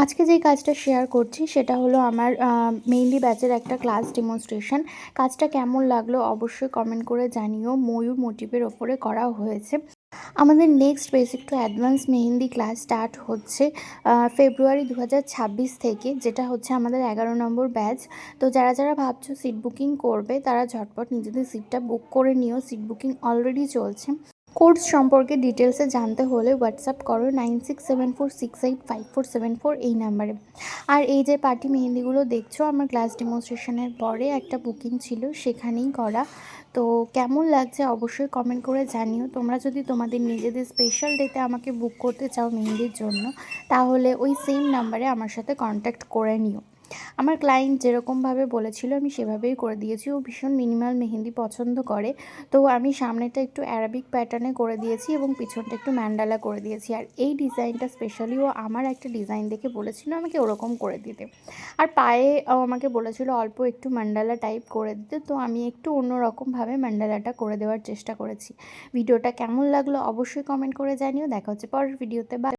আজকে যেই কাজটা শেয়ার করছি সেটা হলো আমার মেহেন্দি ব্যাচের একটা ক্লাস ডেমনস্ট্রেশন। কাজটা কেমন লাগলো অবশ্যই কমেন্ট করে জানিও। ময়ূর মোটিভের ওপরে করা হয়েছে। আমাদের next basic to advance mehndi class start হচ্ছে ফেব্রুয়ারি 2026 থেকে, যেটা হচ্ছে আমাদের 11 নম্বর ব্যাচ। তো যারা যারা ভাবছো সিট বুকিং করবে তারা ঝটপট নিজেদের সিটটা বুক করে নিও। সিট বুকিং অলরেডি চলছে। কোর্স সম্পর্কে ডিটেলসে জানতে হলে হোয়াটসঅ্যাপ করো 9674685474 এই নাম্বারে। আর এই যে পার্টি মেহেন্দিগুলো দেখছো আমার ক্লাস ডেমনস্ট্রেশনের পরে একটা বুকিং ছিল, সেখানেই করা। তো কেমন লাগছে অবশ্যই কমেন্ট করে জানিও। তোমরা যদি তোমাদের নিজেদের স্পেশাল ডেতে আমাকে বুক করতে চাও মেহেন্দির জন্য, তাহলে ওই সেম নাম্বারে আমার সাথে কন্ট্যাক্ট করে নিও। আমার ক্লায়েন্ট যেরকমভাবে বলেছিল আমি সেভাবেই করে দিয়েছি। ও ভীষণ মিনিমাল মেহেন্দি পছন্দ করে। তো আমি সামনেটা একটু অ্যারাবিক প্যাটার্নে করে দিয়েছি এবং পিছনটা একটু ম্যান্ডালা করে দিয়েছি। আর এই ডিজাইনটা স্পেশালি ও আমার একটা ডিজাইন দেখে বলেছিল আমাকে ওরকম করে দিতে। আর পায়ে আমাকে বলেছিল অল্প একটু ম্যান্ডালা টাইপ করে দিতে। তো আমি একটু অন্যরকমভাবে ম্যান্ডালাটা করে দেওয়ার চেষ্টা করেছি। ভিডিওটা কেমন লাগলো অবশ্যই কমেন্ট করে জানিও। দেখা হচ্ছে পরের ভিডিওতে। বা